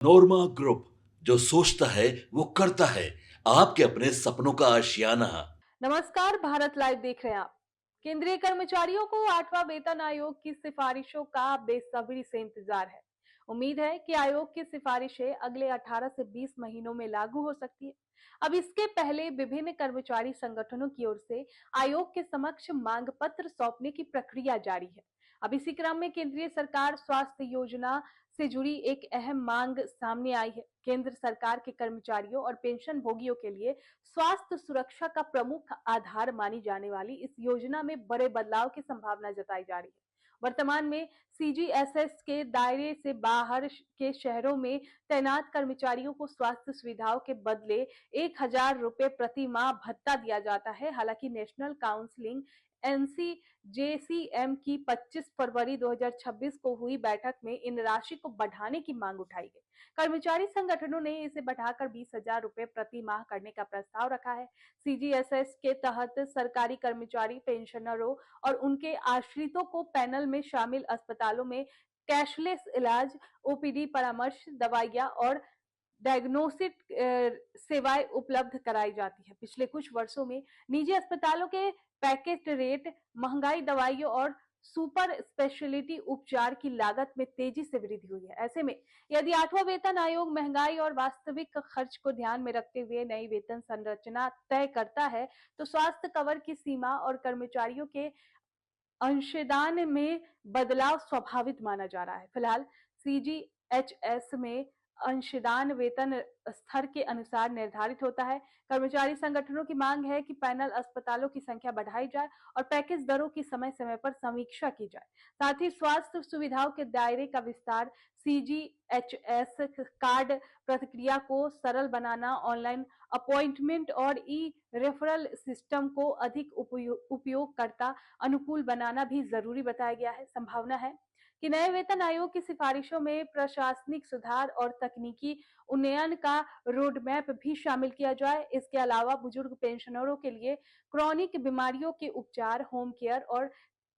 नोरमा group, जो सोचता है वो करता है। आपके अपने सपनों का आशियाना। नमस्कार, भारत लाइव देख रहे हैं आप। केंद्रीय कर्मचारियों को 8वां वेतन आयोग की सिफारिशों का बेसब्री से इंतजार है। उम्मीद है कि आयोग की सिफारिशें अगले 18 से 20 महीनों में लागू हो सकती है। अब इसके पहले विभिन्न कर्मचारी संगठनों की ओर से आयोग के समक्ष मांग पत्र सौंपने की प्रक्रिया जारी है। अब इसी क्रम में केंद्रीय सरकार स्वास्थ्य योजना से जुड़ी एक अहम मांग सामने आई है। केंद्र सरकार के कर्मचारियों और पेंशन भोगियों के लिए स्वास्थ्य सुरक्षा का प्रमुख आधार मानी जाने वाली इस योजना में बड़े बदलाव की संभावना जताई जा रही है। वर्तमान में सीजीएसएस के दायरे से बाहर के शहरों में तैनात कर्मचारियों को स्वास्थ्य सुविधाओं के बदले 1,000 रुपए प्रति माह भत्ता दिया जाता है। हालांकि नेशनल काउंसिलिंग एनसीजेसीएम की 25 फरवरी 2026 को हुई बैठक में इन राशि को बढ़ाने की मांग उठाई गई। कर्मचारी संगठनों ने इसे बढ़ाकर 20,000 रुपए प्रति माह करने का प्रस्ताव रखा है। सीजीएसएस के तहत सरकारी कर्मचारी, पेंशनरों और उनके आश्रितों को पैनल में शामिल अस्पतालों में कैशलेस इलाज, ओपीडी परामर्श, दवाइयां और डायग्नोस्टिक सेवाएं उपलब्ध कराई जाती है। पिछले कुछ वर्षों में निजी अस्पतालों के पैकेज रेट, महंगाई दवाइयों और सुपर स्पेशलिटी उपचार की लागत में तेजी से वृद्धि हुई है। ऐसे में यदि 8वां वेतन आयोग महंगाई और वास्तविक खर्च को ध्यान में रखते हुए नई वेतन संरचना तय करता है, तो स्वास्थ्य कवर की सीमा और कर्मचारियों के अंशदान में बदलाव स्वाभाविक माना जा रहा है। फिलहाल सीजीएचएस में अंशदान वेतन स्तर के अनुसार निर्धारित होता है। कर्मचारी संगठनों की मांग है कि पैनल अस्पतालों की संख्या बढ़ाई जाए और पैकेज दरों की समय समय पर समीक्षा की जाए। साथ ही स्वास्थ्य सुविधाओं के दायरे का विस्तार, सीजीएचएस कार्ड प्रक्रिया को सरल बनाना, ऑनलाइन अपॉइंटमेंट और ई रेफरल सिस्टम को अधिक उपयोगकर्ता अनुकूल बनाना भी जरूरी बताया गया है। संभावना है कि नए वेतन आयोग की सिफारिशों में प्रशासनिक सुधार और तकनीकी उन्नयन का रोड मैप भी शामिल किया जाए। इसके अलावा बुजुर्ग पेंशनरों के लिए क्रॉनिक बीमारियों के उपचार, होम केयर और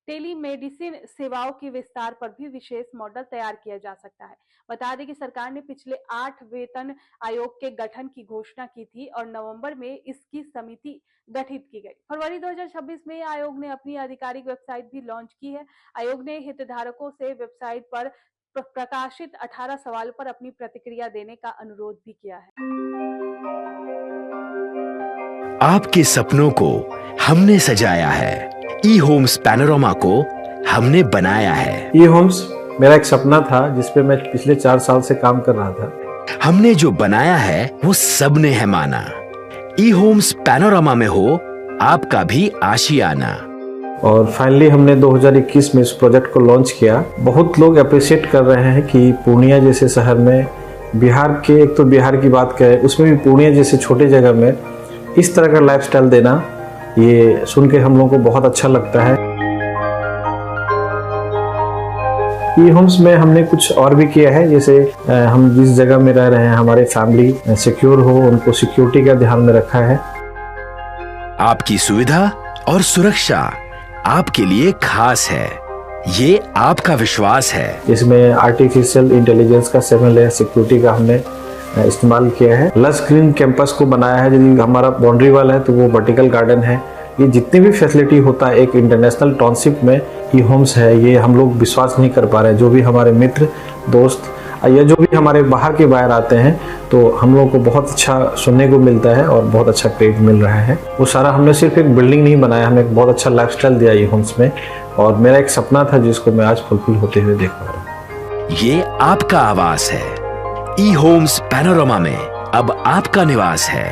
टेलीमेडिसिन सेवाओं के विस्तार पर भी विशेष मॉडल तैयार किया जा सकता है। बता दें कि सरकार ने पिछले 8 वेतन आयोग के गठन की घोषणा की थी और नवंबर में इसकी समिति गठित की गई। फरवरी 2026 में आयोग ने अपनी आधिकारिक वेबसाइट भी लॉन्च की है। आयोग ने हितधारकों से वेबसाइट पर प्रकाशित 18 सवालों पर अपनी प्रतिक्रिया देने का अनुरोध भी किया है। आपके सपनों को हमने सजाया है, ई होम्स पैनोरमा को हमने बनाया है। ई होम्स मेरा एक सपना था जिसपे मैं पिछले 4 साल से काम कर रहा था। हमने जो बनाया है वो सबने है माना। ई होम्स पैनोरमा में हो आपका भी आशियाना। और फाइनली हमने 2021 में इस प्रोजेक्ट को लॉन्च किया। बहुत लोग अप्रिशिएट कर रहे हैं कि पूर्णिया जैसे शहर में, बिहार के, एक तो बिहार की बात करें उसमें भी पूर्णिया जैसे छोटे जगह में इस तरह का लाइफस्टाइल देना, ये सुन के हम लोगों को बहुत अच्छा लगता है। ई होम्स में हमने कुछ और भी किया है, जैसे हम जिस जगह में रह रहे हैं हमारे फैमिली सिक्योर हो, उनको सिक्योरिटी का ध्यान में रखा है। आपकी सुविधा और सुरक्षा आपके लिए खास है, ये आपका विश्वास है। इसमें आर्टिफिशियल इंटेलिजेंस का 7 लेयर सिक्योरिटी का हमने इस्तेमाल किया है। लस ग्रीन कैंपस को बनाया है। यदि हमारा बाउंड्री वाल है तो वो वर्टिकल गार्डन है। ये जितनी भी फैसिलिटी होता है एक इंटरनेशनल टाउनशिप में ई होम्स है, ये हम लोग विश्वास नहीं कर पा रहे हैं। जो भी हमारे मित्र, दोस्त या जो भी हमारे बाहर के बाहर आते हैं तो हम लोगों को बहुत अच्छा सुनने को मिलता है और बहुत अच्छा क्रेडिट मिल रहा है। वो सारा हमने सिर्फ एक बिल्डिंग नहीं बनाया, हमें एक बहुत अच्छा लाइफस्टाइल दिया ई होम्स में, और मेरा एक सपना था जिसको मैं आज फुलफिल होते हुए देख पा रहा हूँ। ये आपका आवास है। ई होम्स पैनोरमा में अब आपका निवास है।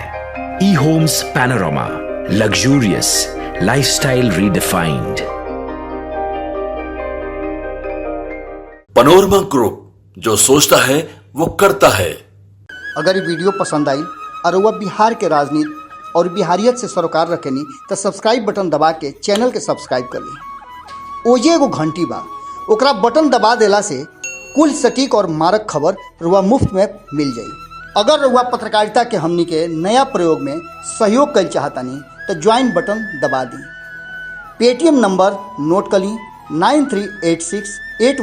E homes panorama, luxurious lifestyle redefined. Panorama group, जो सोचता है वो करता है। अगर ये वीडियो पसंद आई और वह बिहार के राजनीति और बिहारियत से सरोकार रखेनी तो सब्सक्राइब बटन दबा के चैनल के सब्सक्राइब कर ली। ओजे एगो घंटी बा, ओकरा बटन दबा देला से कुल सटीक और मारक खबर रुआ मुफ्त में मिल जाई। अगर रुआ पत्रकारिता के हमनी के नया प्रयोग में सहयोग कर चाहतानी तो ज्वाइन बटन दबा दी। पेटीएम नंबर नोट कर ली 938681